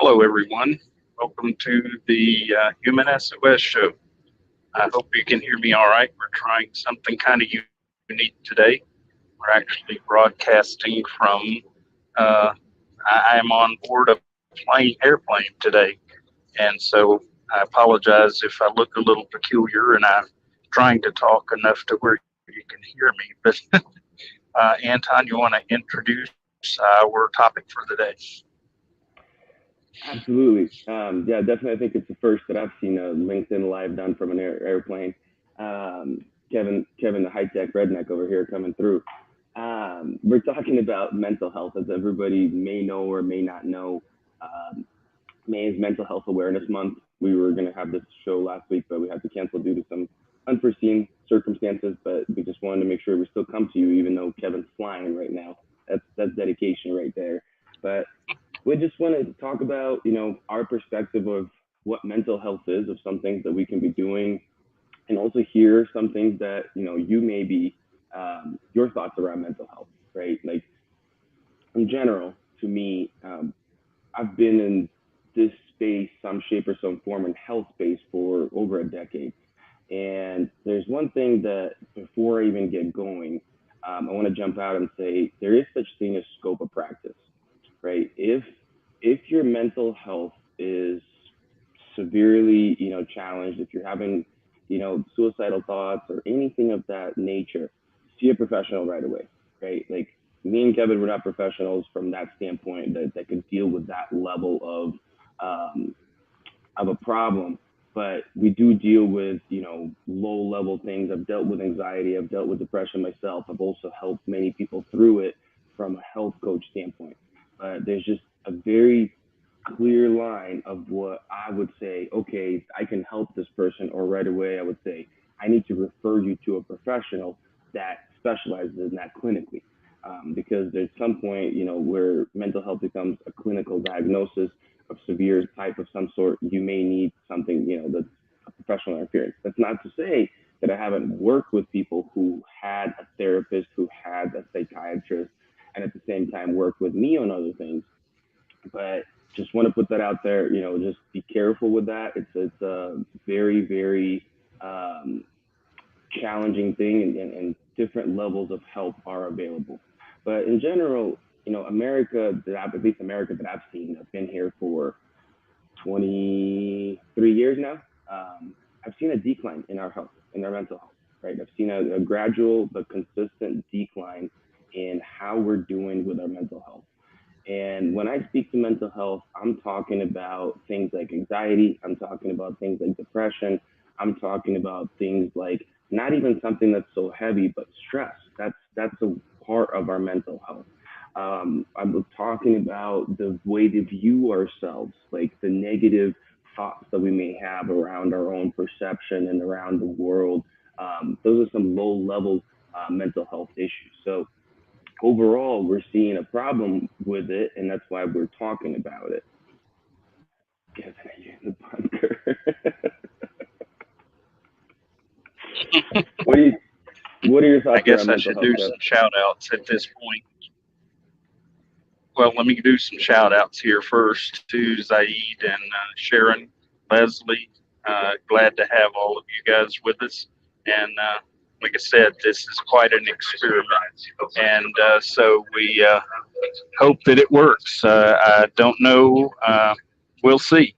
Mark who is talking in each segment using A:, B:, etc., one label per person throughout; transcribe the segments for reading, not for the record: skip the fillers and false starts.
A: Hello, everyone. Welcome to the Human SOS show. I hope you can hear me all right. We're trying something kind of unique today. We're actually broadcasting from, uh, I am on board a airplane today. And so I apologize if I look a little peculiar and I'm trying to talk enough to where you can hear me. But Anton, you want to introduce our topic for the day?
B: Absolutely. Yeah, definitely. I think it's the first that I've seen a LinkedIn live done from an airplane. Kevin, the high tech redneck over here coming through. We're talking about mental health, as everybody may know or may not know. Um, May is Mental Health Awareness Month. We were going to have this show last week, but we had to cancel due to some unforeseen circumstances. But we just wanted to make sure we still come to you, even though Kevin's flying right now. That's dedication right there. But we just want to talk about, our perspective of what mental health is, of some things that we can be doing, and also hear some things that, you may be, your thoughts around mental health, right? Like in general, to me, I've been in this space, some shape or some form, in health space for over a decade. And there's one thing that before I even get going, I want to jump out and say there is such thing as scope of practice, right? If your mental health is severely, challenged, if you're having, suicidal thoughts or anything of that nature, see a professional right away, right? Like me and Kevin, we're not professionals from that standpoint that could deal with that level um, of a problem, but we do deal with, low level things. I've dealt with anxiety, I've dealt with depression myself. I've also helped many people through it from a health coach standpoint. There's just a very clear line of what I would say, okay, I can help this person, or right away I would say, I need to refer you to a professional that specializes in that clinically. Because there's some point, where mental health becomes a clinical diagnosis of severe type of some sort. You may need something, that's a professional interference. That's not to say that I haven't worked with people who had a therapist, who had a psychiatrist, and at the same time worked with me on other things. But just want to put that out there. Just be careful with that. It's a very very um, challenging thing, and different levels of help are available. But in general, America, at least America that I've seen, I've been here for 23 years now. I've seen a decline in our health, in our mental health. Right, I've seen a gradual but consistent decline in how we're doing with our mental health. And when I speak to mental health, I'm talking about things like anxiety. I'm talking about things like depression. I'm talking about things like not even something that's so heavy, but stress. That's a part of our mental health. I'm talking about the way to view ourselves, like the negative thoughts that we may have around our own perception and around the world. Those are some low level mental health issues. So overall, we're seeing a problem with it, and that's why we're talking about it. Kevin, are you in the bunker? what do you What are your
A: I
B: thoughts
A: guess
B: around
A: I
B: mental
A: should
B: health,
A: do
B: Kev?
A: some shout outs at this point. Well, let me do some shout outs here first to Zaid and Sharon, Leslie. Glad to have all of you guys with us. And like I said, this is quite an experiment. And so we hope that it works. I don't know. We'll see.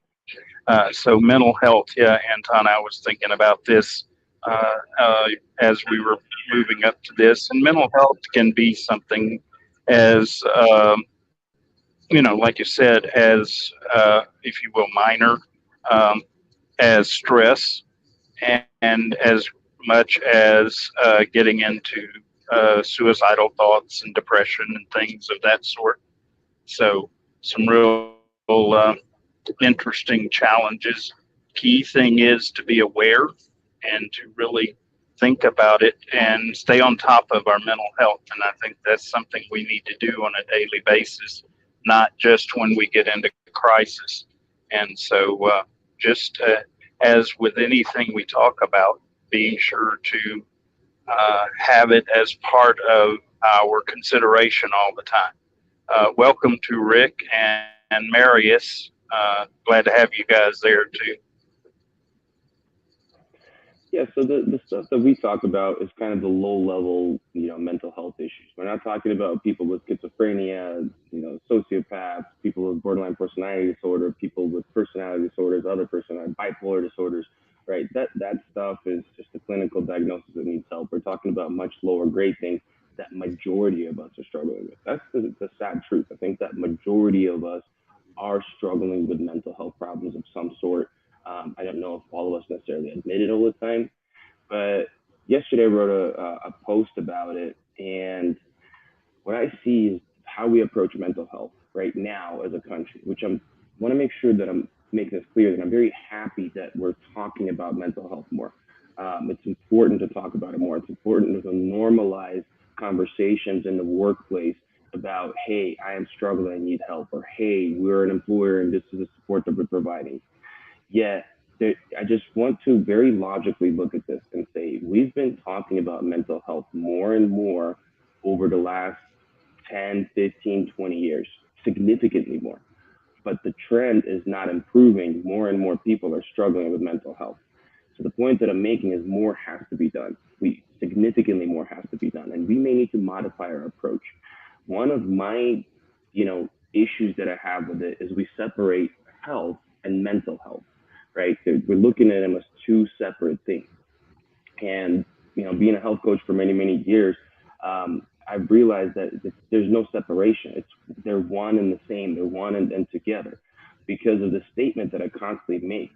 A: So mental health, yeah, Anton, I was thinking about this uh, uh, as we were moving up to this, and mental health can be something as like you said, as if you will, minor as stress, and as much as getting into suicidal thoughts and depression and things of that sort. So some real interesting challenges. Key thing is to be aware and to really think about it and stay on top of our mental health. And I think that's something we need to do on a daily basis, not just when we get into crisis. And so, just as with anything we talk about, being sure to have it as part of our consideration all the time. Welcome to Rick and Marius. glad to have you guys there too.
B: Yeah, so the stuff that we talk about is kind of the low level, mental health issues. We're not talking about people with schizophrenia, sociopaths, people with borderline personality disorder, people with personality disorders, other personality, bipolar disorders, right? That stuff is just a clinical diagnosis that needs help. We're talking about much lower grade things that majority of us are struggling with. That's the sad truth. I think that majority of us are struggling with mental health problems of some sort. I don't know if all of us necessarily admit it all the time, but yesterday I wrote a post about it, and what I see is how we approach mental health right now as a country, which I want to make sure that I'm making this clear that I'm very happy that we're talking about mental health more. It's important to talk about it more. It's important to normalize conversations in the workplace about, hey, I am struggling, I need help, or hey, we're an employer and this is the support that we're providing. Yet, I just want to very logically look at this and say we've been talking about mental health more and more over the last 10, 15, 20 years, significantly more. But the trend is not improving. More and more people are struggling with mental health. So the point that I'm making is more has to be done. We significantly more has to be done, and we may need to modify our approach. One of my, issues that I have with it is we separate health and mental health, right? We're looking at them as two separate things. And being a health coach for many, many years, I've realized that there's no separation. They're one and the same. They're one and together, because of the statement that I constantly make: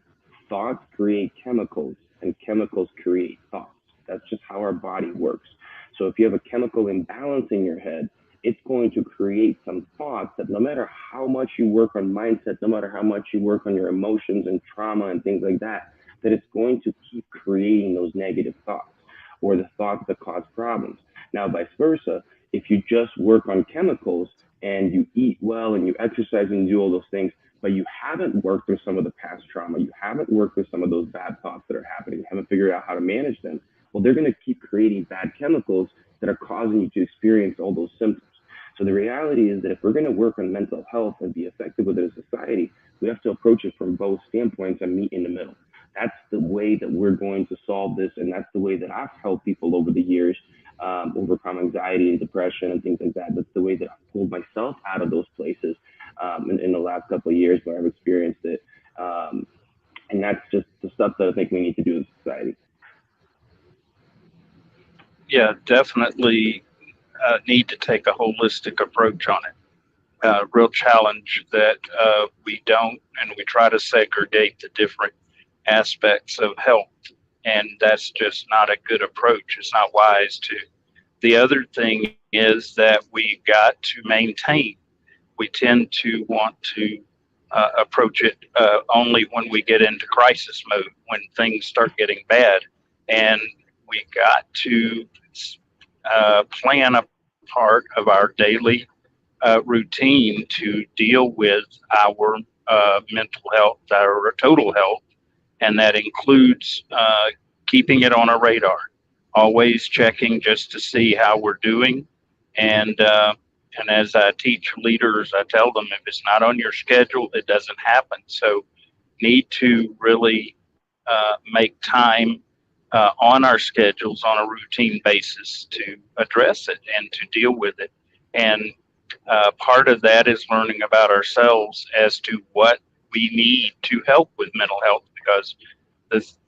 B: thoughts create chemicals, and chemicals create thoughts. That's just how our body works. So if you have a chemical imbalance in your head, it's going to create some thoughts that no matter how much you work on mindset, no matter how much you work on your emotions and trauma and things like that it's going to keep creating those negative thoughts or the thoughts that cause problems. Now, vice versa, if you just work on chemicals and you eat well and you exercise and do all those things, but you haven't worked through some of the past trauma, you haven't worked with some of those bad thoughts that are happening, you haven't figured out how to manage them, well, they're going to keep creating bad chemicals that are causing you to experience all those symptoms. So the reality is that if we're going to work on mental health and be effective with it as a society, we have to approach it from both standpoints and meet in the middle. That's the way that we're going to solve this, and that's the way that I've helped people over the years overcome anxiety and depression and things like that. That's the way that I've pulled myself out of those places in the last couple of years where I've experienced it. And that's just the stuff that I think we need to do as a society.
A: Yeah, definitely need to take a holistic approach on it. Real challenge that we don't, and we try to segregate the different aspects of health, and that's just not a good approach. It's not wise to. The other thing is that we got to maintain. We tend to want to approach it only when we get into crisis mode, when things start getting bad, and we got to plan a part of our daily routine to deal with our mental health, our total health, and that includes keeping it on a radar, always checking just to see how we're doing. And as I teach leaders, I tell them if it's not on your schedule, it doesn't happen. So need to really make time on our schedules on a routine basis to address it and to deal with it. And part of that is learning about ourselves as to what we need to help with mental health, because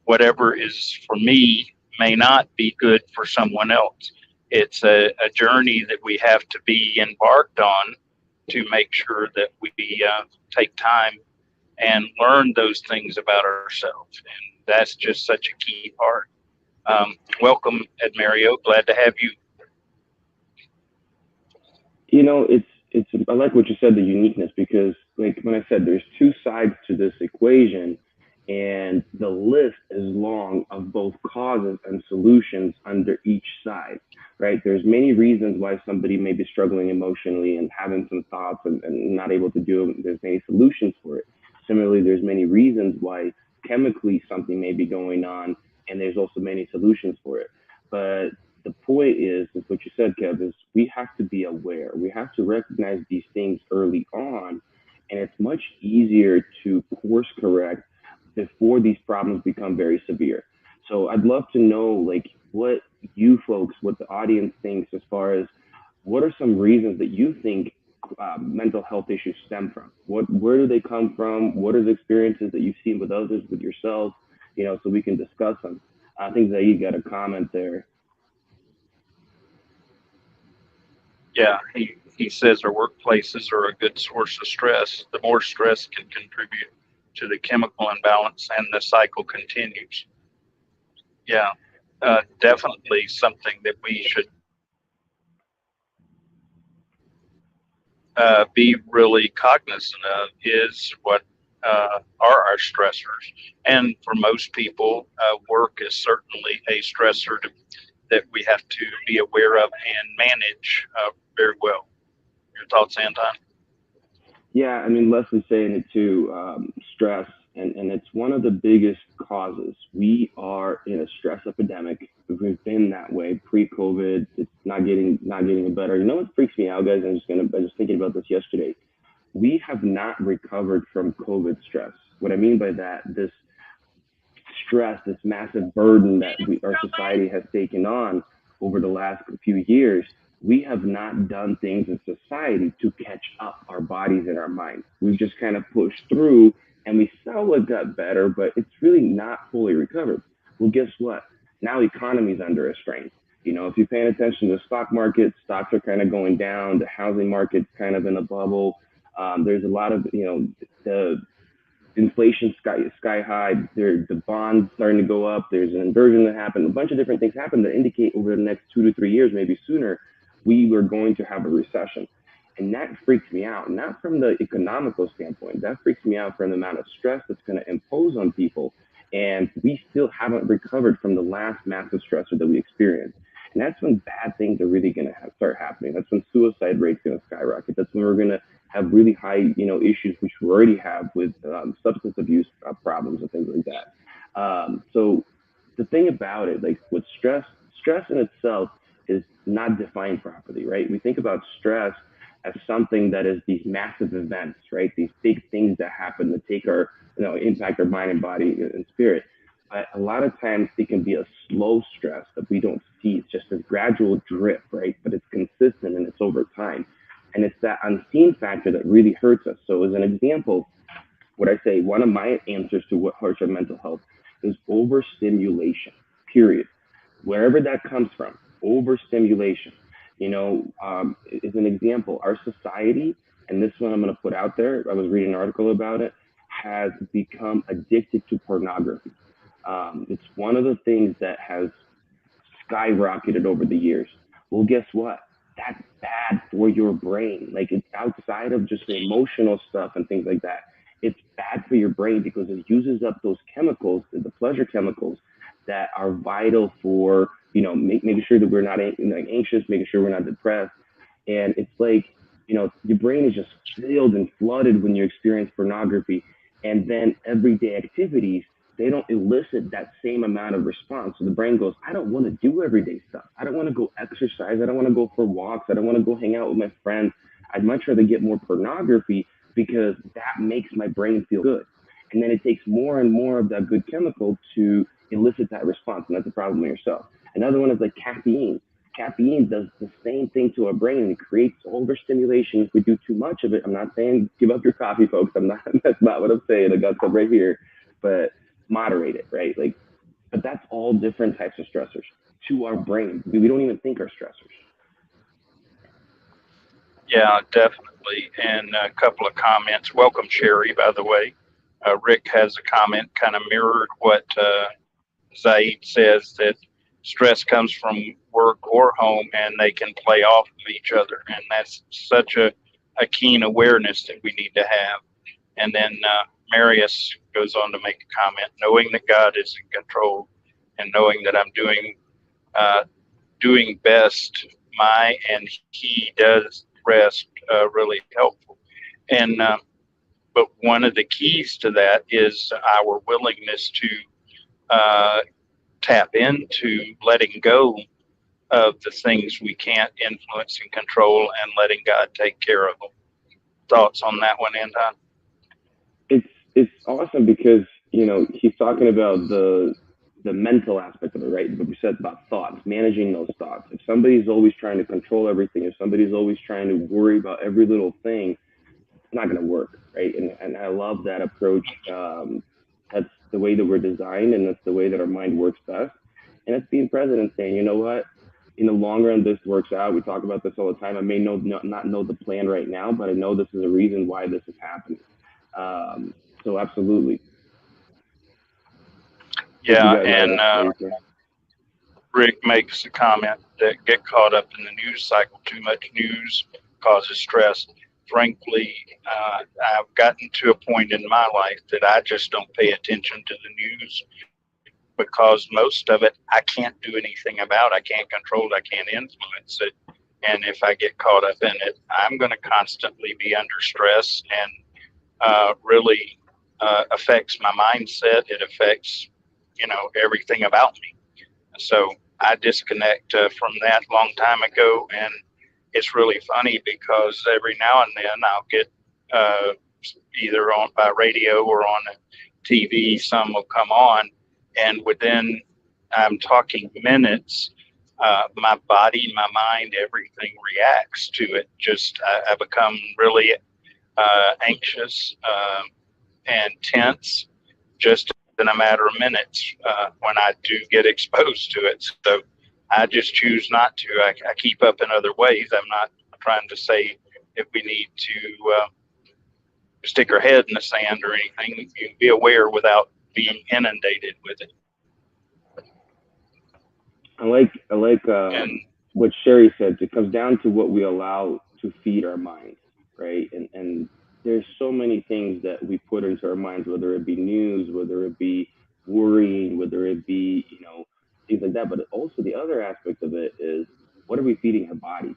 A: whatever is for me may not be good for someone else. It's a journey that we have to be embarked on to make sure that we take time and learn those things about ourselves. And that's just such a key part. Welcome, Ed Mario. Glad to have you.
B: It's I like what you said, the uniqueness, because like when I said, there's two sides to this equation, and the list is long of both causes and solutions under each side, right? There's many reasons why somebody may be struggling emotionally and having some thoughts and not able to do it. There's many solutions for it. Similarly, there's many reasons why chemically something may be going on, and there's also many solutions for it. But the point is what you said, Kev, is we have to be aware. We have to recognize these things early on. And it's much much easier to course correct before these problems become very severe. So I'd love to know like what you folks, what the audience thinks as far as what are some reasons that you think mental health issues stem from? Where do they come from? What are the experiences that you've seen with others, with yourselves? So we can discuss them. I think that you got a comment there.
A: Yeah, he says our workplaces are a good source of stress. The more stress can contribute to the chemical imbalance, and the cycle continues. Yeah, definitely something that we should be really cognizant of is what are our stressors. And for most people, work is certainly a stressor that we have to be aware of and manage very well. Your thoughts, Anton?
B: Yeah, I mean, Leslie's saying it too, stress, and it's one of the biggest causes. We are in a stress epidemic. We've been that way pre-COVID. It's not getting better. You know what freaks me out, guys? I was thinking about this yesterday. We have not recovered from COVID stress. What I mean by that, this stress, this massive burden that our society has taken on over the last few years, we have not done things in society to catch up our bodies and our minds. We've just kind of pushed through and we somewhat got better, but it's really not fully recovered. Well, guess what? Now economy's under a strain. If you're paying attention to the stock market, stocks are kind of going down. The housing market's kind of in a bubble. There's a lot of, the inflation sky high. The bonds starting to go up. There's an inversion that happened. A bunch of different things happen that indicate over the next 2 to 3 years, maybe sooner, we are going to have a recession. And that freaks me out, not from the economical standpoint. That freaks me out from the amount of stress that's going to impose on people. And we still haven't recovered from the last massive stressor that we experienced. And that's when bad things are really going to start happening. That's when suicide rates going to skyrocket. That's when we're going to have really high, issues, which we already have with substance abuse problems and things like that. So the thing about it, like with stress in itself is not defined properly, right? We think about stress as something that is these massive events, right? These big things that happen that take our, impact our mind and body and spirit. But a lot of times it can be a slow stress that we don't see. It's just a gradual drip, right? But it's consistent and it's over time. And it's that unseen factor that really hurts us. So as an example, what I say, one of my answers to what hurts our mental health is overstimulation, period. Wherever that comes from, overstimulation. As an example, our society, and this one I'm going to put out there, I was reading an article about it, has become addicted to pornography. It's one of the things that has skyrocketed over the years. Well, guess what? That's bad for your brain. Like it's outside of just the emotional stuff and things like that. It's bad for your brain because it uses up those chemicals, the pleasure chemicals that are vital for, making sure that we're not anxious, making sure we're not depressed. And it's like, your brain is just filled and flooded when you experience pornography. And then everyday activities, they don't elicit that same amount of response. So the brain goes, I don't want to do everyday stuff. I don't want to go exercise. I don't want to go for walks. I don't want to go hang out with my friends. I'd much rather get more pornography because that makes my brain feel good. And then it takes more and more of that good chemical to elicit that response. And that's a problem in yourself. Another one is like caffeine. Caffeine does the same thing to our brain and it creates overstimulation. If we do too much of it, I'm not saying give up your coffee, folks. That's not what I'm saying. I got some right here, but moderate it, right? But that's all different types of stressors to our brain. We don't even think are stressors.
A: Yeah, definitely. And a couple of comments. Welcome, Sherry, by the way. Rick has a comment kind of mirrored what Zaid says, that stress comes from work or home and they can play off of each other. And that's such a keen awareness that we need to have. And then Marius goes on to make a comment, knowing that God is in control and knowing that I'm doing best and he does rest, really helpful. And but one of the keys to that is our willingness to tap into letting go of the things we can't influence and control and letting God take care of them. Thoughts on that one, Anton?
B: awesome because he's talking about the mental aspect of it, right? What we said about thoughts, managing those thoughts. If somebody's always trying to control everything, if somebody's always trying to worry about every little thing, it's not going to work, right? And I love that approach. That's the way that we're designed, and that's the way that our mind works best. And it's being present and saying, you know what, in the long run, this works out. We talk about this all the time. I may not know the plan right now, but I know this is a reason why this is happening. So absolutely. What you
A: Yeah,
B: got,
A: and
B: Larissa?
A: Rick makes a comment that get caught up in the news cycle. Too much news causes stress. Frankly, I've gotten to a point in my life that I just don't pay attention to the news because most of it I can't do anything about. I can't control it. I can't influence it. And if I get caught up in it, I'm going to constantly be under stress and really affects my mindset. It affects, everything about me. So I disconnect from that a long time ago. And it's really funny because every now and then I'll get uh, either on by radio or on TV, some will come on, and within I'm talking minutes, my body, my mind, everything reacts to it. Just I become really anxious and tense just in a matter of minutes when I do get exposed to it. So I just choose not to. I keep up in other ways. I'm not trying to say if we need to stick our head in the sand or anything. You can be aware without being inundated with it.
B: I like
A: And
B: what Sherry said. It comes down to what we allow to feed our minds, right? And there's so many things that we put into our minds, whether it be news, whether it be worrying, whether it be things like that. But also the other aspect of it is what are we feeding our bodies,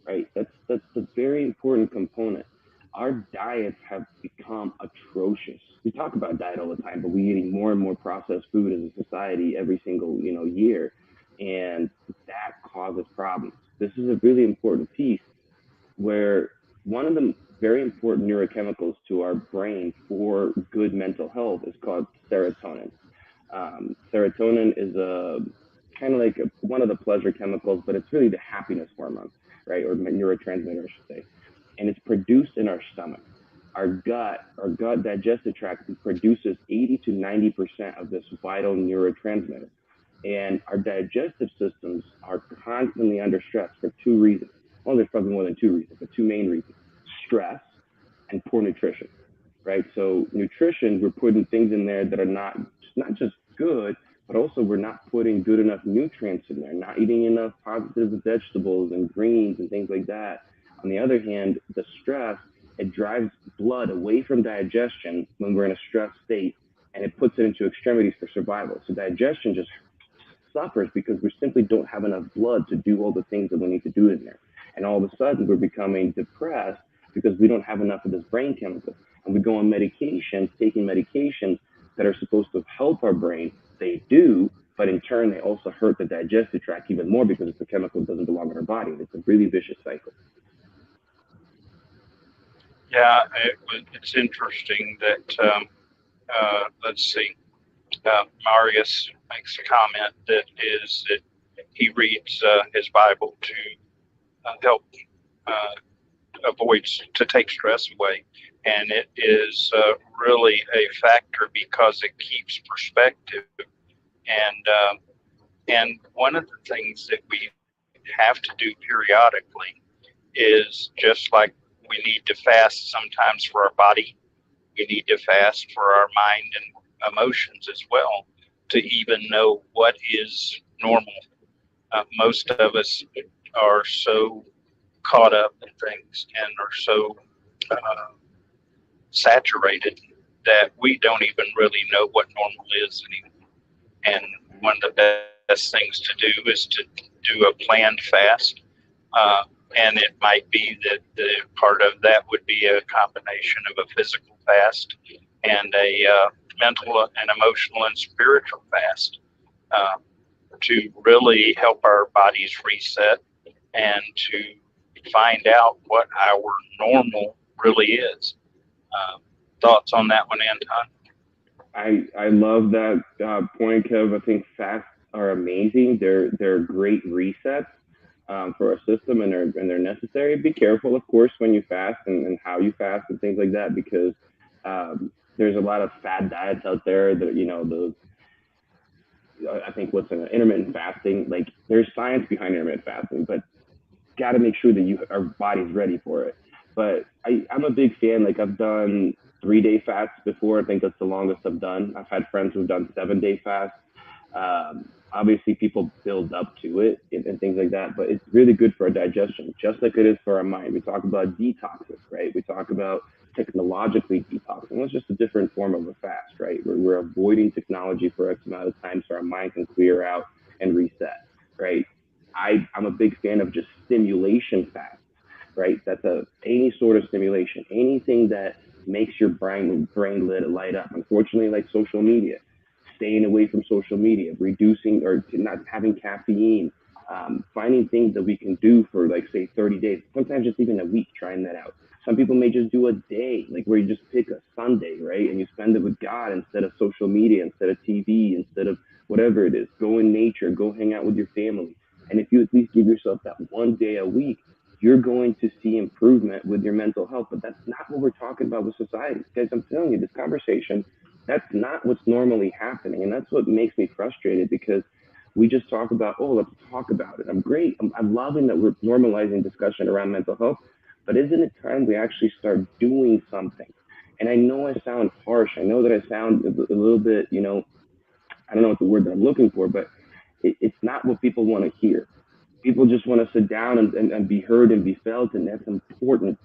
B: right? That's a very important component. Our diets have become atrocious. We talk about diet all the time, but we're eating more and more processed food as a society every single year, and that causes problems. This is a really important piece where one of the very important neurochemicals to our brain for good mental health is called serotonin. Serotonin is a kind of like one of the pleasure chemicals, but it's really the happiness hormone, right? Or neurotransmitter, I should say. And it's produced in our stomach. Our gut digestive tract produces 80 to 90% of this vital neurotransmitter. And our digestive systems are constantly under stress for two reasons. Well, there's probably more than two reasons, but two main reasons: stress and poor nutrition, right? So nutrition, we're putting things in there that are not just good, but also we're not putting good enough nutrients in there, not eating enough positive vegetables and greens and things like that. On the other hand, the stress, it drives blood away from digestion when we're in a stress state, and it puts it into extremities for survival. So digestion just suffers because we simply don't have enough blood to do all the things that we need to do in there. And all of a sudden, we're becoming depressed because we don't have enough of this brain chemical. And we go on medications, taking medications that are supposed to help our brain. They do, but in turn, they also hurt the digestive tract even more because it's a chemical that doesn't belong in our body. It's a really vicious cycle.
A: yeah, it's interesting that, let's see, Marius makes a comment that is that he reads his Bible to help uh, avoid, to take stress away. And it is really a factor because it keeps perspective. And one of the things that we have to do periodically is just like we need to fast sometimes for our body, we need to fast for our mind and emotions as well to even know what is normal. Most of us are so caught up in things and are so uh, saturated that we don't even really know what normal is anymore. And one of the best things to do is to do a planned fast. Uh, and it might be that the part of that would be a combination of a physical fast and a mental and emotional and spiritual fast uh, to really help our bodies reset and to find out what our normal really is. Uh, Thoughts on that one, Anton?
B: I love that point, Kev. I think fasts are amazing. They're great resets for our system, and they're necessary. Be careful, of course, when you fast and how you fast and things like that, because there's a lot of fad diets out there that the I think what's an intermittent fasting. Like there's science behind intermittent fasting, but got to make sure that our body's ready for it. But I'm a big fan. Like I've done 3 day fasts before. I think that's the longest I've done. I've had friends who've done 7 day fasts. Obviously, people build up to it and things like that, but it's really good for our digestion, just like it is for our mind. We talk about detoxes, right? We talk about technologically detoxing. It's just a different form of a fast, right? We're avoiding technology for X amount of time so our mind can clear out and reset, right? I'm a big fan of just stimulation fasts, right? That's any sort of stimulation, anything that makes your brain light up. Unfortunately, like social media, staying away from social media, reducing or not having caffeine, finding things that we can do for like say 30 days, sometimes just even a week, trying that out. Some people may just do a day, like where you just pick a Sunday, right? And you spend it with God instead of social media, instead of TV, instead of whatever it is. Go in nature, go hang out with your family. And if you at least give yourself that one day a week, you're going to see improvement with your mental health. But that's not what we're talking about with society. Guys, I'm telling you, this conversation, that's not what's normally happening. And that's what makes me frustrated, because we just talk about, oh, let's talk about it. I'm great. I'm loving that we're normalizing discussion around mental health. But isn't it time we actually start doing something? And I know I sound harsh. I know that I sound a little bit, I don't know what the word that I'm looking for, but it's not what people want to hear. People just want to sit down and be heard and be felt, and that's important.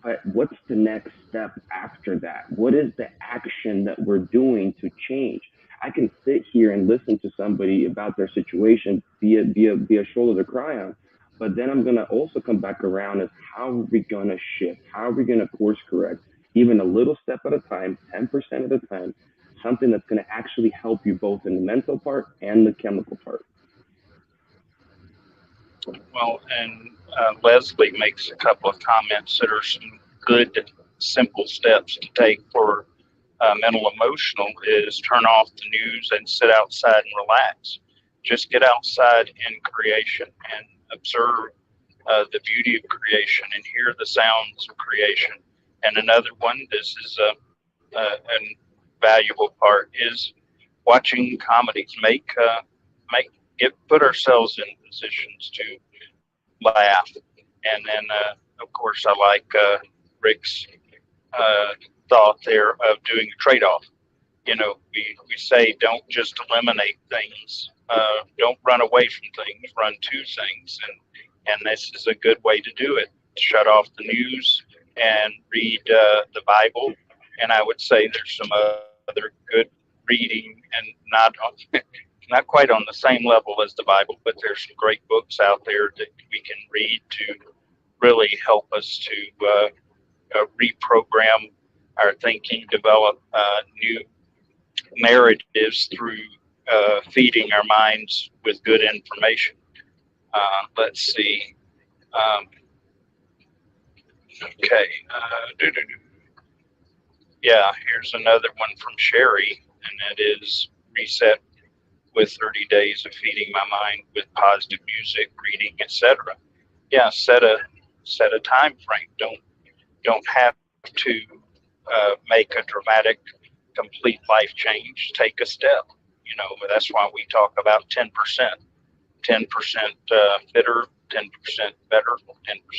B: But what's the next step after that? What is the action that we're doing to change? I can sit here and listen to somebody about their situation, be a shoulder to cry on, but then I'm gonna also come back around as how are we gonna shift? How are we gonna course correct? Even a little step at a time, 10% at a time, something that's gonna actually help you both in the mental part and the chemical part.
A: Well, and Leslie makes a couple of comments that are some good, simple steps to take for mental emotional is turn off the news and sit outside and relax. Just get outside in creation and observe the beauty of creation and hear the sounds of creation. And another one, this is a valuable part, is watching comedies. Put ourselves in positions to laugh. And then, of course, I like Rick's uh, thought there of doing a trade off. We say don't just eliminate things, don't run away from things, run to things. And this is a good way to do it. Shut off the news and read the Bible. And I would say there's some other good reading, and not quite on the same level as the Bible, but there's some great books out there that we can read to really help us to reprogram our thinking, develop new narratives through feeding our minds with good information. Let's see. Um, okay. Yeah, here's another one from Sherry, and that is reset with 30 days of feeding my mind with positive music, reading, etc. Yeah, set a time frame. Don't have to make a dramatic, complete life change. Take a step. That's why we talk about 10%. 10% fitter, 10% better,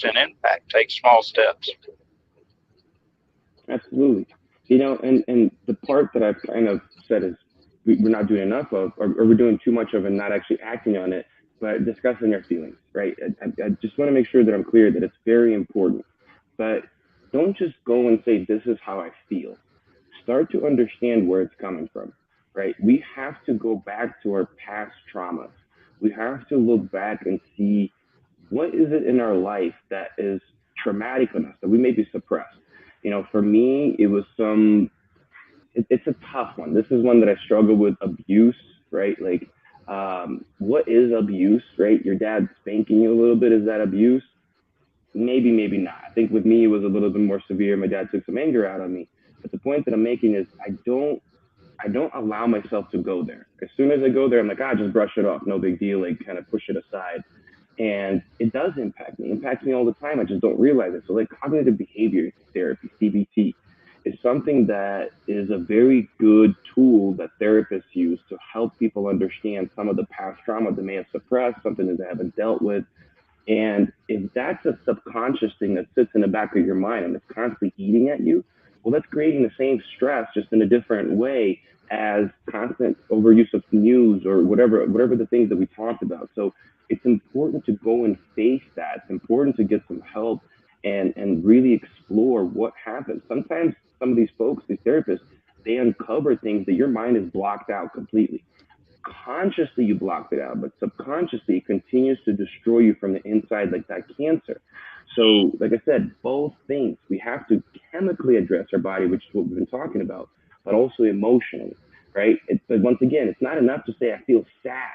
A: 10% impact. Take small steps.
B: Absolutely. And the part that I've kind of said is we're not doing enough of, or we're doing too much of and not actually acting on it, but discussing our feelings, right? I just want to make sure that I'm clear that it's very important. But don't just go and say, this is how I feel. Start to understand where it's coming from, right? We have to go back to our past traumas. We have to look back and see what is it in our life that is traumatic on us that we may be suppressed. For me, it was it's a tough one. This is one that I struggle with, abuse, right? Like, what is abuse, right? Your dad spanking you a little bit, is that abuse? Maybe, maybe not. I think with me, it was a little bit more severe. My dad took some anger out on me. But the point that I'm making is I don't allow myself to go there. As soon as I go there, I'm like, just brush it off, no big deal, like kind of push it aside. And it does impact me. It impacts me all the time. I just don't realize it. So like cognitive behavior therapy, CBT, is something that is a very good tool that therapists use to help people understand some of the past trauma they may have suppressed, something that they haven't dealt with. And if that's a subconscious thing that sits in the back of your mind and it's constantly eating at you, well, that's creating the same stress just in a different way as constant overuse of news or whatever the things that we talked about. So it's important to go and face that. It's important to get some help and really explore what happens. Sometimes some of these folks, these therapists, they uncover things that your mind is blocked out completely. Consciously you blocked it out, but subconsciously it continues to destroy you from the inside like that cancer. So, like I said, both things we have to chemically address our body, which is what we've been talking about, but also emotionally, right? But once again, it's not enough to say I feel sad.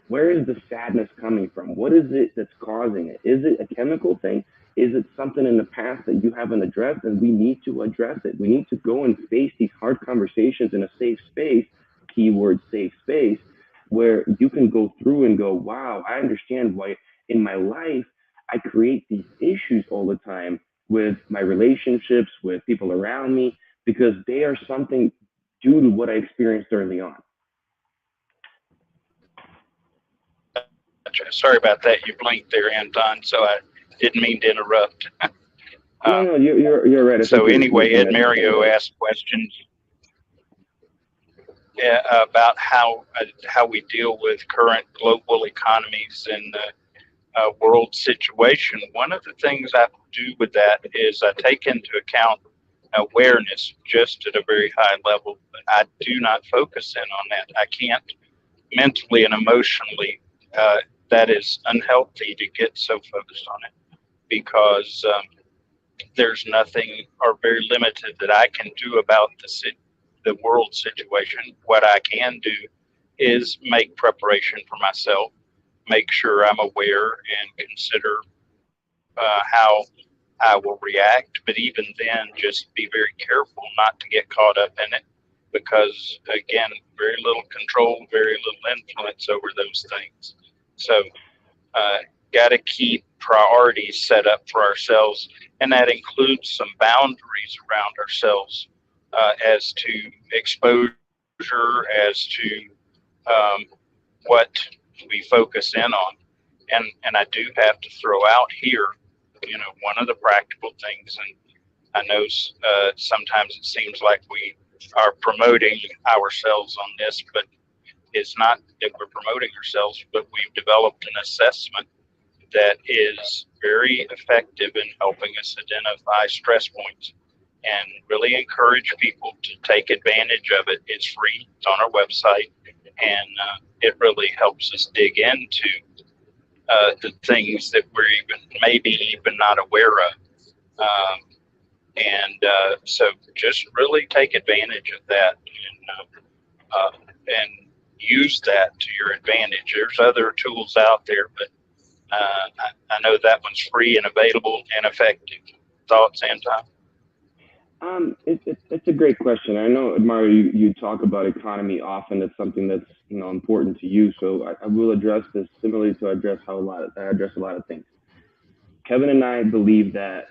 B: Where is the sadness coming from? What is it that's causing it? Is it a chemical thing? Is it something in the past that you haven't addressed? And we need to address it. We need to go and face these hard conversations in a safe space, keyword safe space, where you can go through and go, wow, I understand why in my life I create these issues all the time with my relationships, with people around me, because they are something due to what I experienced early on.
A: Sorry about that. You blinked there, Anton, so I didn't mean to interrupt.
B: No, you're right.
A: So anyway, Ed Mario asked questions about how we deal with current global economies and the world situation. One of the things I do with that is I take into account awareness just at a very high level. But I do not focus in on that. I can't mentally and emotionally. That is unhealthy to get so focused on it because there's nothing or very limited that I can do about the world situation. What I can do is make preparation for myself, make sure I'm aware and consider how I will react. But even then, just be very careful not to get caught up in it because, again, very little control, very little influence over those things. So, got to keep priorities set up for ourselves, and that includes some boundaries around ourselves as to exposure, as to what we focus in on. And I do have to throw out here, one of the practical things, and I know sometimes it seems like we are promoting ourselves on this, but it's not that we're promoting ourselves, but we've developed an assessment that is very effective in helping us identify stress points and really encourage people to take advantage of it. It's free. It's on our website, and it really helps us dig into the things that we're maybe even not aware of. So just really take advantage of that and use that to your advantage. There's other tools out there, but I know that one's free and available and effective. Thoughts, Anton?
B: It's a great question. I know, Mario, you talk about economy often. It's something that's important to you. So I will address this similarly to address a lot of things. Kevin and I believe that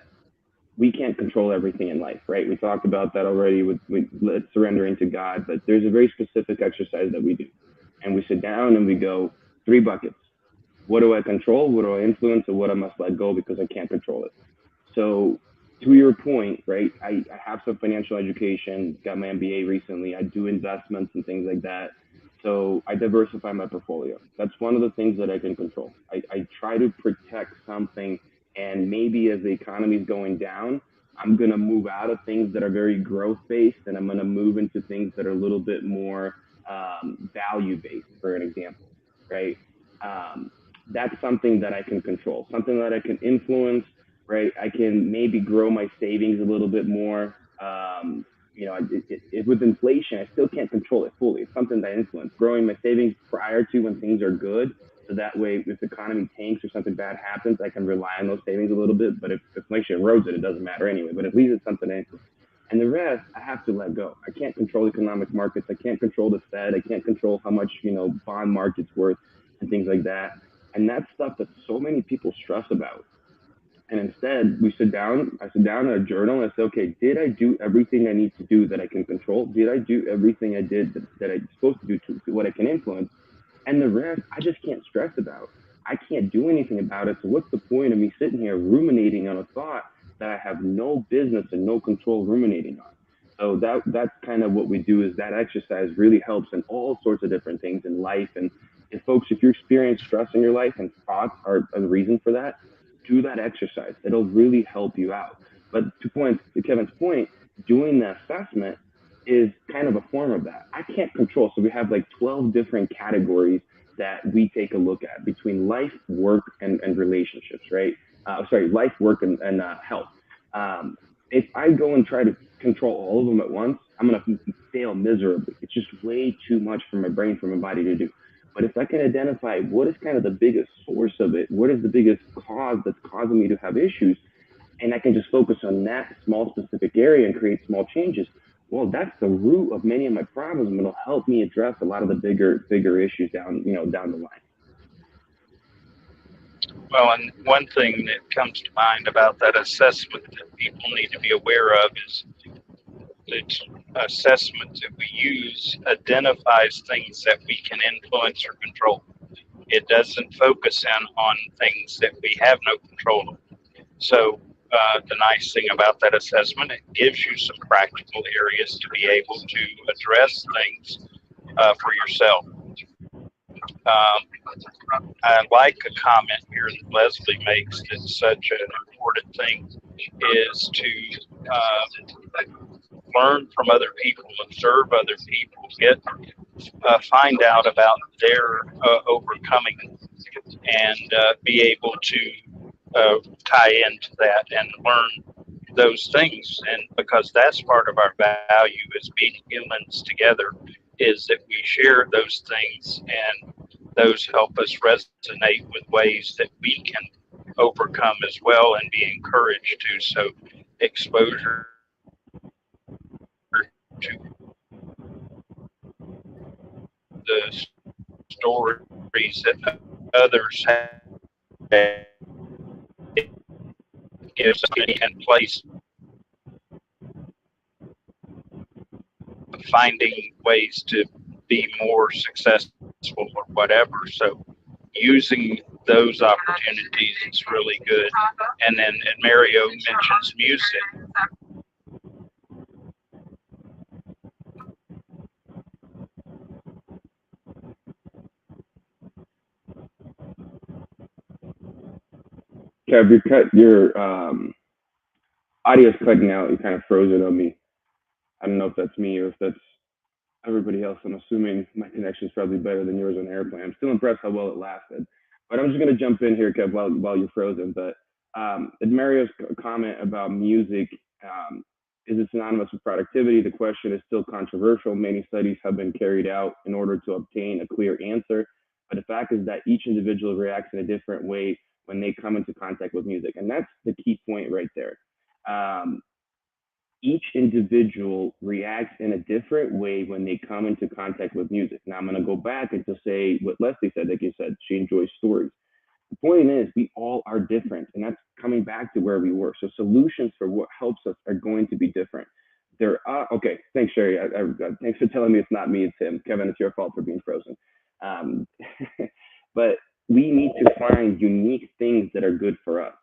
B: we can't control everything in life, right? We talked about that already with let's surrendering to God, but there's a very specific exercise that we do. And we sit down and we go 3 buckets. What do I control? What do I influence? And what I must let go because I can't control it. So to your point, right, I have some financial education, got my MBA recently. I do investments and things like that. So I diversify my portfolio. That's one of the things that I can control. I try to protect something, and maybe as the economy is going down, I'm going to move out of things that are very growth based, and I'm going to move into things that are a little bit more value based, for an example, right? That's something that I can control, something that I can influence, right? I can maybe grow my savings a little bit more. With inflation, I still can't control it fully. It's something that I influence. Growing my savings prior to when things are good, so that way, if the economy tanks or something bad happens, I can rely on those savings a little bit. But if inflation erodes it, it doesn't matter anyway. But at least it's something I influence. And the rest, I have to let go. I can't control economic markets. I can't control the Fed. I can't control how much, bond market's worth and things like that. And that's stuff that so many people stress about. And instead, I sit down in a journal and I say, okay, did I do everything I need to do that I can control? Did I do everything I did that I'm supposed to do to what I can influence? And the rest, I just can't stress about. I can't do anything about it. So what's the point of me sitting here ruminating on a thought that I have no business and no control ruminating on? So that's kind of what we do, is that exercise really helps in all sorts of different things in life. And if folks, if you experience stress in your life and thoughts are a reason for that, do that exercise. It'll really help you out. But to Kevin's point, doing the assessment is kind of a form of that. I can't control. So we have like 12 different categories that we take a look at between life, work, and relationships, right? Sorry, life, work, and health. If I go and try to control all of them at once, I'm going to fail miserably. It's just way too much for my brain, for my body to do. But if I can identify what is kind of the biggest source of it, what is the biggest cause that's causing me to have issues, and I can just focus on that small specific area and create small changes, well, that's the root of many of my problems, and it'll help me address a lot of the bigger issues down the line.
A: Well, and one thing that comes to mind about that assessment that people need to be aware of is the assessment that we use identifies things that we can influence or control. It doesn't focus in on things that we have no control of. So the nice thing about that assessment, it gives you some practical areas to be able to address things for yourself. I like a comment here that Leslie makes that's such an important thing, is to learn from other people, observe other people, find out about their overcoming, and be able to tie into that and learn those things. And because that's part of our value as being humans together, is that we share those things, and those help us resonate with ways that we can overcome as well and be encouraged to. So exposure to the stories that others have gives us and place finding ways to be more successful or whatever. So using those opportunities is really good. And then Mario mentions music.
B: Kev, your audio's cutting out. You kind of froze it on me. I don't know if that's me or if that's everybody else. I'm assuming my connection is probably better than yours on airplane. I'm still impressed how well it lasted. But I'm just going to jump in here, Kev, while you're frozen. But Mario's comment about music, is it synonymous with productivity? The question is still controversial. Many studies have been carried out in order to obtain a clear answer. But the fact is that each individual reacts in a different way when they come into contact with music. And that's the key point right there. Each individual reacts in a different way when they come into contact with music. Now, I'm going to go back and to say what Leslie said. Like you said, she enjoys stories. The point is, we all are different, and that's coming back to where we were. So solutions for what helps us are going to be different. There are, okay, thanks, Sherry. Thanks for telling me it's not me, it's him. Kevin, it's your fault for being frozen. But we need to find unique things that are good for us.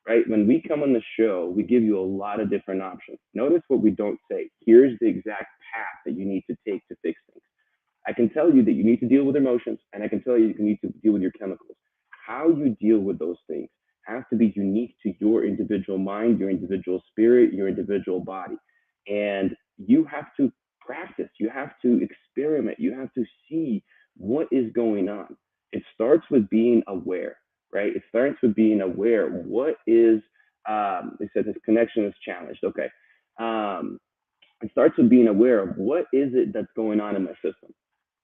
B: Right? When we come on the show, we give you a lot of different options. Notice what we don't say. Here's the exact path that you need to take to fix things. I can tell you that you need to deal with emotions, and I can tell you need to deal with your chemicals. How you deal with those things has to be unique to your individual mind, your individual spirit, your individual body. And you have to practice, you have to experiment, you have to see what is going on. It starts with being aware, right? It starts with being aware. What is, they said this connection is challenged. Okay. It starts with being aware of what is it that's going on in my system.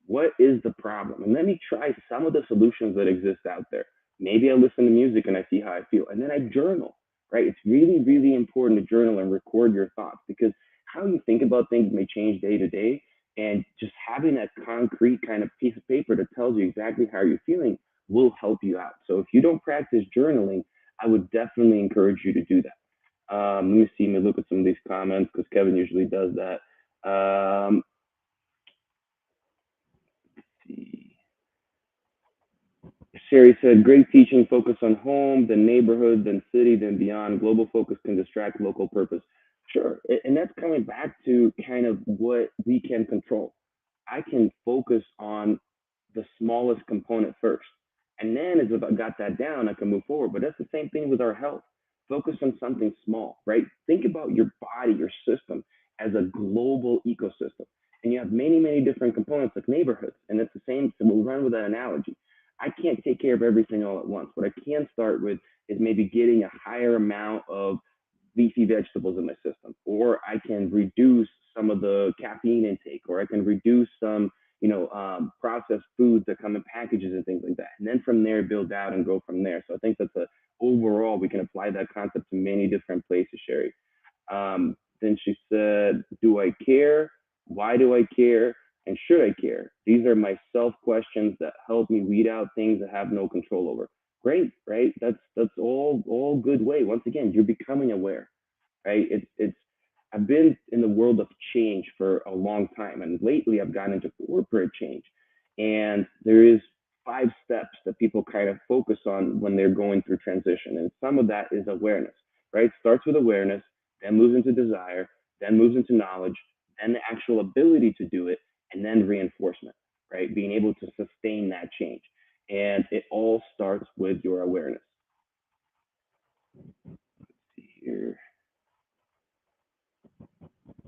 B: What is the problem? And let me try some of the solutions that exist out there. Maybe I listen to music and I see how I feel. And then I journal, right? It's really, really important to journal and record your thoughts, because how you think about things may change day to day. And just having that concrete kind of piece of paper that tells you exactly how you're feeling will help you out. So if you don't practice journaling, I would definitely encourage you to do that. Let me look at some of these comments because Kevin usually does that. Let's see. Sherry said, great teaching, focus on home, then neighborhood, then city, then beyond. Global focus can distract local purpose. Sure. And that's coming back to kind of what we can control. I can focus on the smallest component first. And then as if I got that down, I can move forward. But that's the same thing with our health. Focus on something small, right? Think about your body, your system as a global ecosystem. And you have many, many different components like neighborhoods. And it's the same, so we'll run with that analogy. I can't take care of everything all at once. What I can start with is maybe getting a higher amount of leafy vegetables in my system, or I can reduce some of the caffeine intake, or I can reduce some, processed foods that come in packages and things like that. And then from there, build out and go from there. So I think that's overall, we can apply that concept to many different places, Sherry. Then she said, do I care? Why do I care? And should I care? These are my self questions that help me weed out things I have no control over. Great, right? That's all good way. Once again, you're becoming aware, right? It's I've been in the world of change for a long time, and lately I've gotten into corporate change. And there is 5 steps that people kind of focus on when they're going through transition, and some of that is awareness, right? Starts with awareness, then moves into desire, then moves into knowledge, then the actual ability to do it, and then reinforcement, right? Being able to sustain that change. And it all starts with your awareness. Let's see here.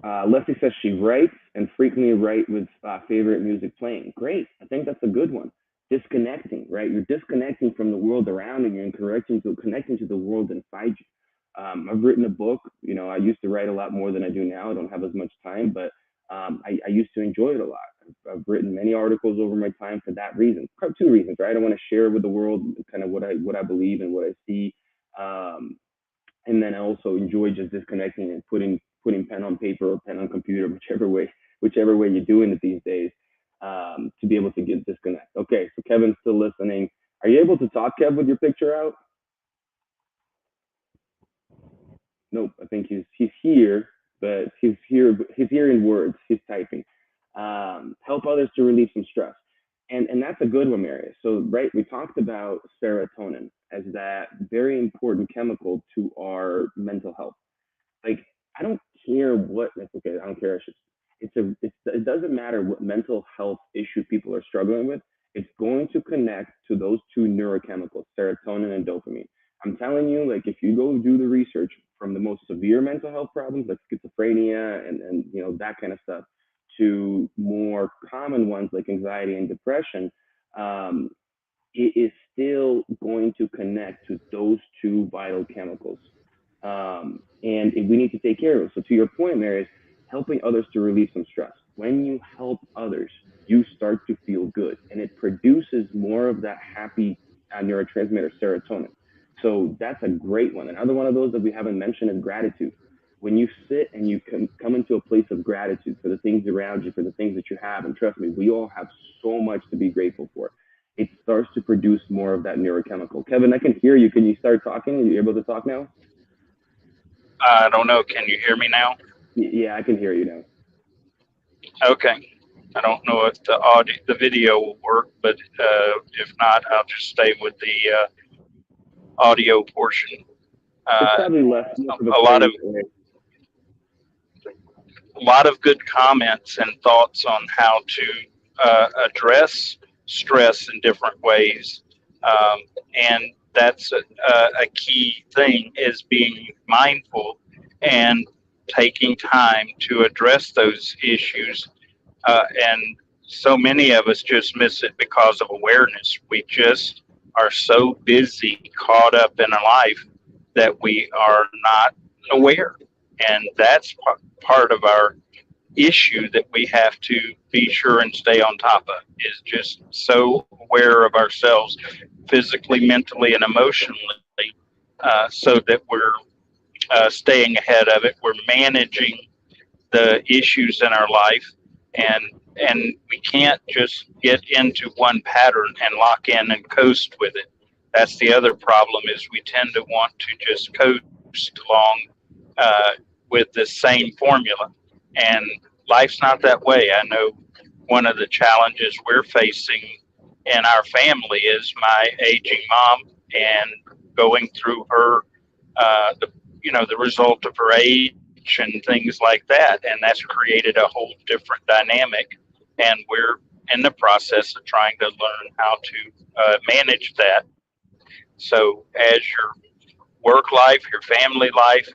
B: Leslie says she writes and frequently write with favorite music playing. Great. I think that's a good one. Disconnecting, right? You're disconnecting from the world around you and connecting to the world inside you. I've written a book. I used to write a lot more than I do now. I don't have as much time, but I used to enjoy it a lot. I've written many articles over my time for that reason. 2 reasons, right? I want to share with the world kind of what I believe and what I see. And then I also enjoy just disconnecting and putting pen on paper or pen on computer, whichever way you're doing it these days, to be able to get disconnect. Okay, so Kevin's still listening. Are you able to talk, Kev, with your picture out? Nope, I think he's here, but he's here in words. He's typing. Help others to relieve some stress. And that's a good one, Marius. So, right, we talked about serotonin as that very important chemical to our mental health. Like, I don't care what, that's okay, I don't care. It doesn't matter what mental health issue people are struggling with. It's going to connect to those 2 neurochemicals, serotonin and dopamine. I'm telling you, like, if you go do the research from the most severe mental health problems, like schizophrenia and that kind of stuff, to more common ones like anxiety and depression, it is still going to connect to those 2 vital chemicals. And we need to take care of it. So to your point, Marius, helping others to relieve some stress. When you help others, you start to feel good, and it produces more of that happy neurotransmitter, serotonin. So that's a great one. Another one of those that we haven't mentioned is gratitude. When you sit and you come into a place of gratitude for the things around you, for the things that you have, and trust me, we all have so much to be grateful for. It starts to produce more of that neurochemical. Kevin, I can hear you. Can you start talking? Are you able to talk now?
A: I don't know. Can you hear me now?
B: Yeah, I can hear you now.
A: Okay. I don't know if the video will work, but if not, I'll just stay with the audio portion.
B: It's probably less
A: a lot of good comments and thoughts on how to address stress in different ways, and that's a key thing, is being mindful and taking time to address those issues. And so many of us just miss it because of awareness. We just are so busy, caught up in a life, that we are not aware. And that's part of our issue that we have to be sure and stay on top of, is just so aware of ourselves physically, mentally, and emotionally, so that we're staying ahead of it. We're managing the issues in our life, and we can't just get into one pattern and lock in and coast with it. That's the other problem, is we tend to want to just coast along uh, with the same formula, and life's not that way. I know one of the challenges we're facing in our family is my aging mom, and going through her the the result of her age and things like that, and that's created a whole different dynamic, and we're in the process of trying to learn how to manage that. So as your work life, your family life,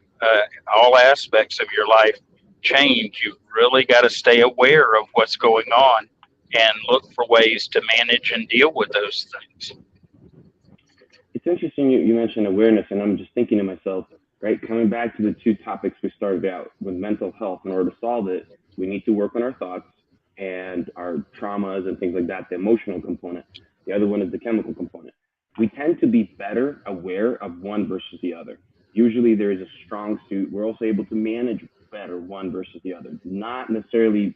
A: all aspects of your life change, you've really got to stay aware of what's going on and look for ways to manage and deal with those things.
B: It's interesting you mentioned awareness, and I'm just thinking to myself, right, coming back to the two topics we started out with mental health. In order to solve it, we need to work on our thoughts and our traumas and things like that, the emotional component. The other one is the chemical component. We tend to be better aware of one versus the other. Usually there is a strong suit. We're also able to manage better one versus the other. Not necessarily,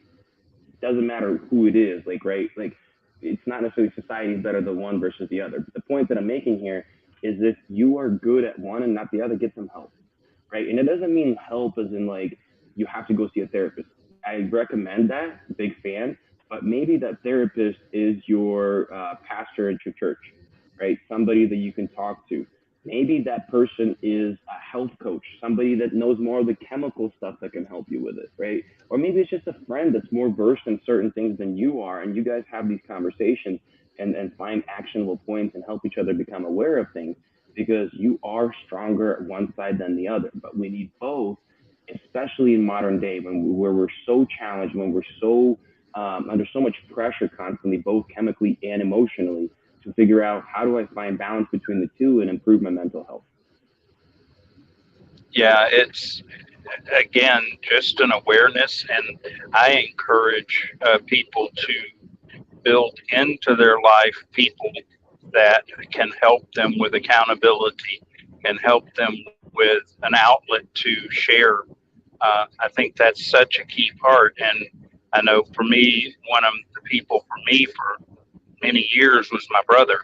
B: doesn't matter who it is, like, right? Like, it's not necessarily society is better than one versus the other. But the point that I'm making here is if you are good at one and not the other, get some help, right? And it doesn't mean help as in like you have to go see a therapist. I recommend that, big fan, but maybe that therapist is your pastor at your church, right? Somebody that you can talk to. Maybe that person is a health coach, somebody that knows more of the chemical stuff that can help you with it, right? Or maybe it's just a friend that's more versed in certain things than you are, and you guys have these conversations and find actionable points and help each other become aware of things because you are stronger at one side than the other. But we need both, especially in modern day where we're so challenged, when we're so under so much pressure constantly, both chemically and emotionally, to figure out how do I find balance between the two and improve my mental health.
A: Yeah, it's again just an awareness, and I encourage people to build into their life people that can help them with accountability, can help them with an outlet to share. I think that's such a key part. And I know for me, one of the people for me for many years was my brother.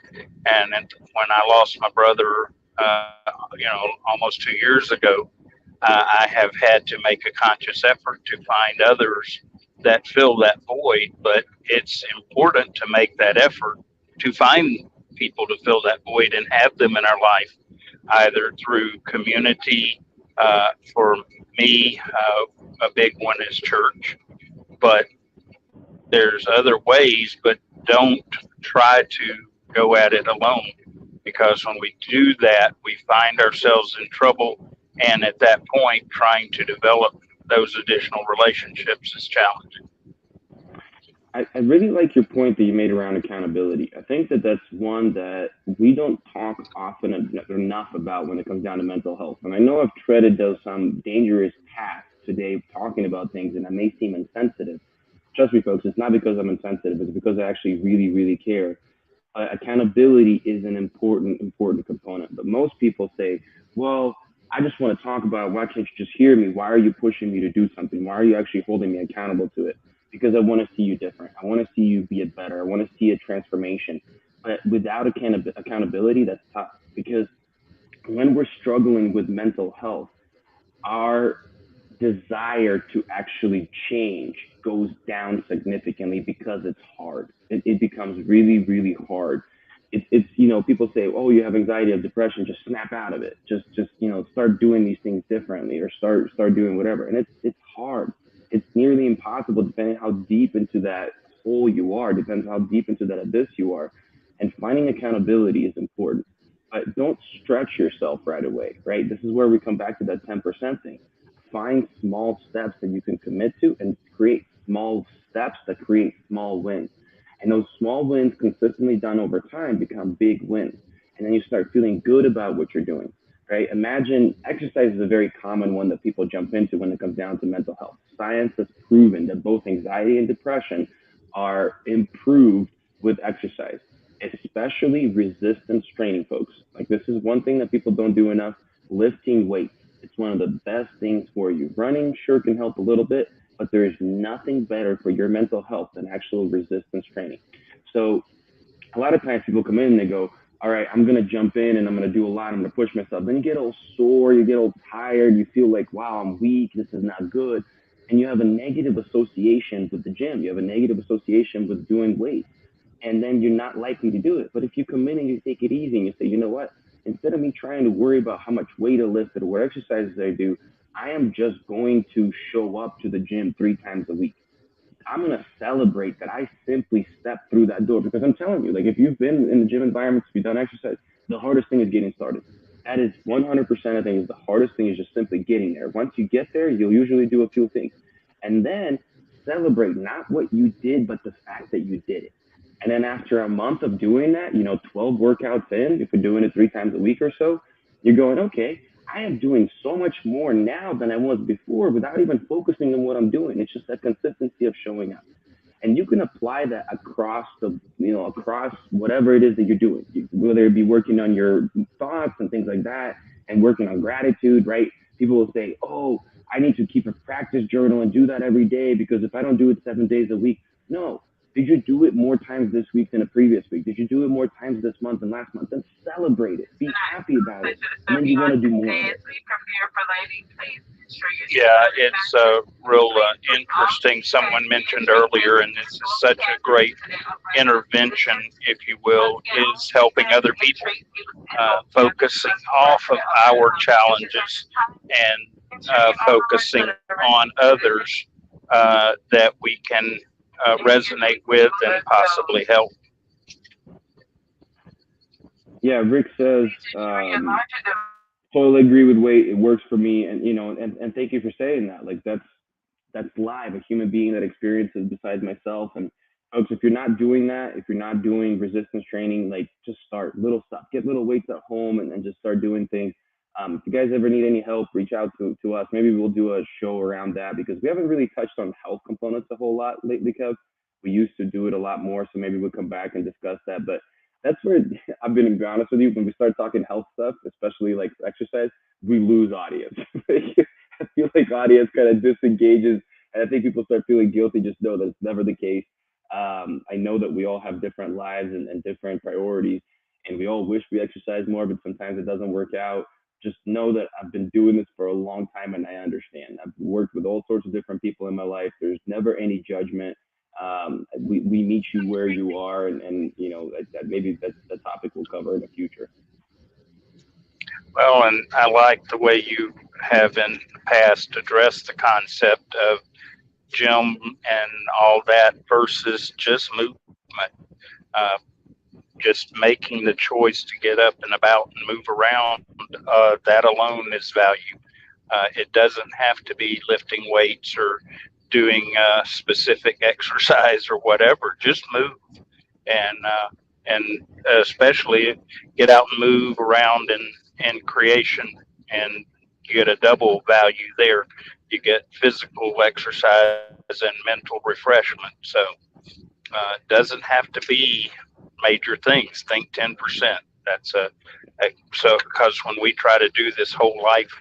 A: And when I lost my brother, almost 2 years ago, I have had to make a conscious effort to find others that fill that void. But it's important to make that effort to find people to fill that void and have them in our life, either through community. For me, a big one is church, but there's other ways, but don't try to go at it alone, because when we do that, we find ourselves in trouble. And at that point, trying to develop those additional relationships is challenging.
B: I really like your point that you made around accountability. I think that that's one that we don't talk often enough about when it comes down to mental health. And I know I've treaded those some dangerous paths today talking about things, and I may seem insensitive. Trust me, folks, it's not because I'm insensitive. It's because I actually really, really care. Accountability is an important component. But most people say, well, I just want to talk about, why can't you just hear me? Why are you pushing me to do something? Why are you actually holding me accountable to it? Because I want to see you different. I want to see you be it better. I want to see a transformation. But without accountability, that's tough, because when we're struggling with mental health, our desire to actually change goes down significantly because it's hard. It becomes really, really hard. It's people say, oh, you have anxiety or depression, just snap out of it. Just start doing these things differently, or start doing whatever. And it's hard. It's nearly impossible, depending how deep into that hole you are, depends how deep into that abyss you are. And finding accountability is important. But don't stretch yourself right away, right? This is where we come back to that 10% thing. Find small steps that you can commit to and create small steps that create small wins. And those small wins consistently done over time become big wins. And then you start feeling good about what you're doing, right? Imagine exercise is a very common one that people jump into when it comes down to mental health. Science has proven that both anxiety and depression are improved with exercise, especially resistance training, folks. Like, this is one thing that people don't do enough: lifting weights. It's one of the best things for you. Running sure can help a little bit. but there is nothing better for your mental health than actual resistance training. So a lot of times people come in and they go, all right, I'm going to jump in and I'm going to do a lot. I'm going to push myself. Then you get all sore, you get all tired, you feel like, wow, I'm weak. This is not good. And you have a negative association with the gym. You have a negative association with doing weights. And then you're not likely to do it. But if you come in and you take it easy and you say, you know what, instead of me trying to worry about how much weight I lift or what exercises I do, I am just going to show up to the gym 3 times a week. I'm gonna celebrate that I simply stepped through that door because I'm telling you, like if you've been in the gym environments, if you've done exercise, the hardest thing is getting started. That is 100% of things. The hardest thing is just simply getting there. Once you get there, you'll usually do a few things, and then celebrate not what you did, but the fact that you did it. And then after a month of doing that, 12 workouts in, if you're doing it 3 times a week or so, you're going, okay, I am doing so much more now than I was before without even focusing on what I'm doing. It's just that consistency of showing up. And you can apply that across across whatever it is that you're doing, whether it be working on your thoughts and things like that and working on gratitude, right? People will say, oh, I need to keep a practice journal and do that every day because if I don't do it 7 days a week, no. Did you do it more times this week than the previous week? Did you do it more times this month than last month? Then celebrate it. Be happy about it. And then you want to do more of it.
A: Yeah, it's real interesting. Someone mentioned earlier, and this is such a great intervention, if you will, is helping other people, focusing off of our challenges and focusing on others that we can resonate with and possibly help.
B: Yeah, Rick says, totally agree with weight. It works for me, and and thank you for saying that. Like that's live, a human being that experiences besides myself. And folks, if you're not doing that, if you're not doing resistance training, like just start little stuff, get little weights at home, and just start doing things. If you guys ever need any help, reach out to us. Maybe we'll do a show around that because we haven't really touched on health components a whole lot lately, Kev. We used to do it a lot more, so maybe we'll come back and discuss that. But that's where I've been, to be honest with you, when we start talking health stuff, especially like exercise, we lose audience. I feel like audience kind of disengages, and I think people start feeling guilty. Just know that it's never the case. I know that we all have different lives and different priorities, and we all wish we exercise more, but sometimes it doesn't work out. Just know that I've been doing this for a long time, and I understand. I've worked with all sorts of different people in my life. There's never any judgment. We meet you where you are, and that maybe that's the topic we'll cover in the future.
A: Well, and I like the way you have in the past addressed the concept of gym and all that versus just movement. Uh, just making the choice to get up and about and move around, that alone is value. It doesn't have to be lifting weights or doing specific exercise or whatever. Just move and especially get out and move around in creation, and you get a double value there. You get physical exercise and mental refreshment. So it doesn't have to be major things. Think 10%. That's so because when we try to do this whole life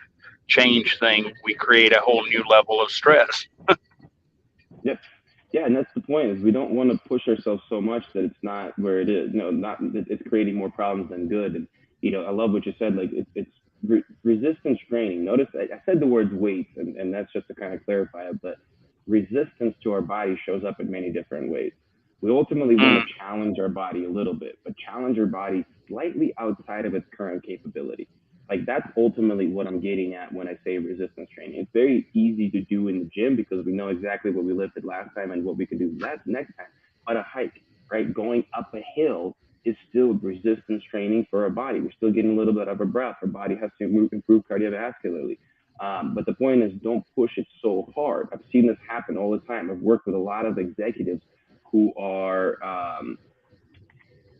A: change thing, we create a whole new level of stress.
B: Yep. Yeah, and that's the point is we don't want to push ourselves so much that it's not where it is. No, not it's creating more problems than good. And I love what you said. Like it's resistance training. Notice I said the words weights, and that's just to kind of clarify it. But resistance to our body shows up in many different ways. We ultimately want
A: Mm.
B: to challenge our body a little bit, but challenge our body slightly outside of its current capability. Like that's ultimately what I'm getting at when I say resistance training. It's very easy to do in the gym because we know exactly what we lifted last time and what we can do next time. But a hike, right, going up a hill is still resistance training for our body. We're still getting a little bit of a breath. Our body has to improve cardiovascularly. But the point is, don't push it so hard. I've seen this happen all the time. I've worked with a lot of executives who are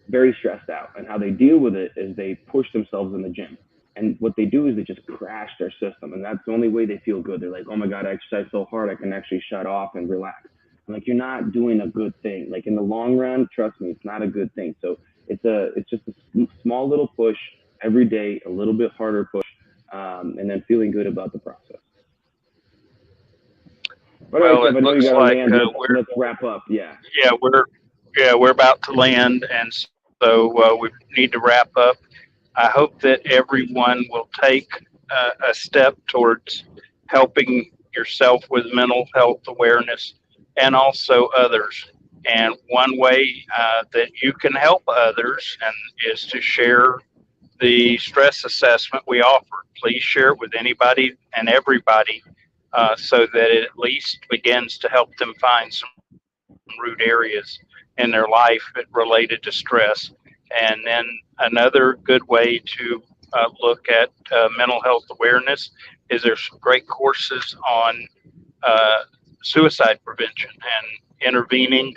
B: very stressed out, and how they deal with it is they push themselves in the gym. And what they do is they just crash their system, and that's the only way they feel good. They're like, "Oh my god, I exercise so hard, I can actually shut off and relax." I'm like, you're not doing a good thing. Like in the long run, trust me, it's not a good thing. So it's just a small little push every day, a little bit harder push, and then feeling good about the process. All right,
A: Well,
B: Jeff,
A: it
B: I know you
A: looks
B: got to
A: like
B: land. Let's wrap up. Yeah.
A: we're about to land, and so we need to wrap up. I hope that everyone will take a step towards helping yourself with mental health awareness and also others. And one way that you can help others and is to share the stress assessment we offer. Please share it with anybody and everybody so that it at least begins to help them find some root areas in their life related to stress. And then another good way to look at mental health awareness is there's some great courses on uh, suicide prevention and intervening.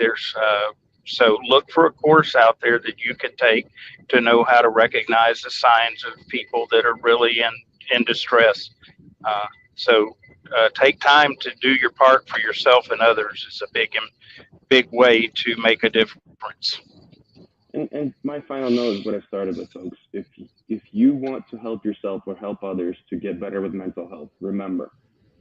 A: So look for a course out there that you can take to know how to recognize the signs of people that are really in distress. Uh, so take time to do your part for yourself and others. It's a big way to make a difference.
B: And my final note is what I started with, folks. If you want to help yourself or help others to get better with mental health, remember,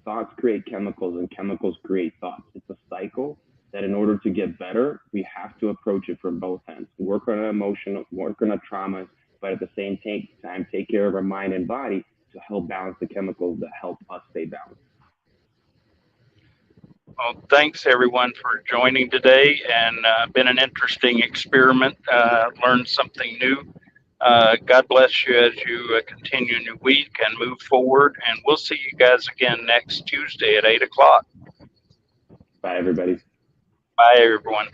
B: thoughts create chemicals and chemicals create thoughts. It's a cycle that in order to get better, we have to approach it from both ends. Work on our emotion, work on our trauma, but at the same time, take care of our mind and body to help balance the chemicals that help us stay balanced.
A: Well, thanks everyone for joining today, and been an interesting experiment. Learned something new. God bless you as you continue your week and move forward. And we'll see you guys again next Tuesday at 8 o'clock.
B: Bye, everybody.
A: Bye, everyone.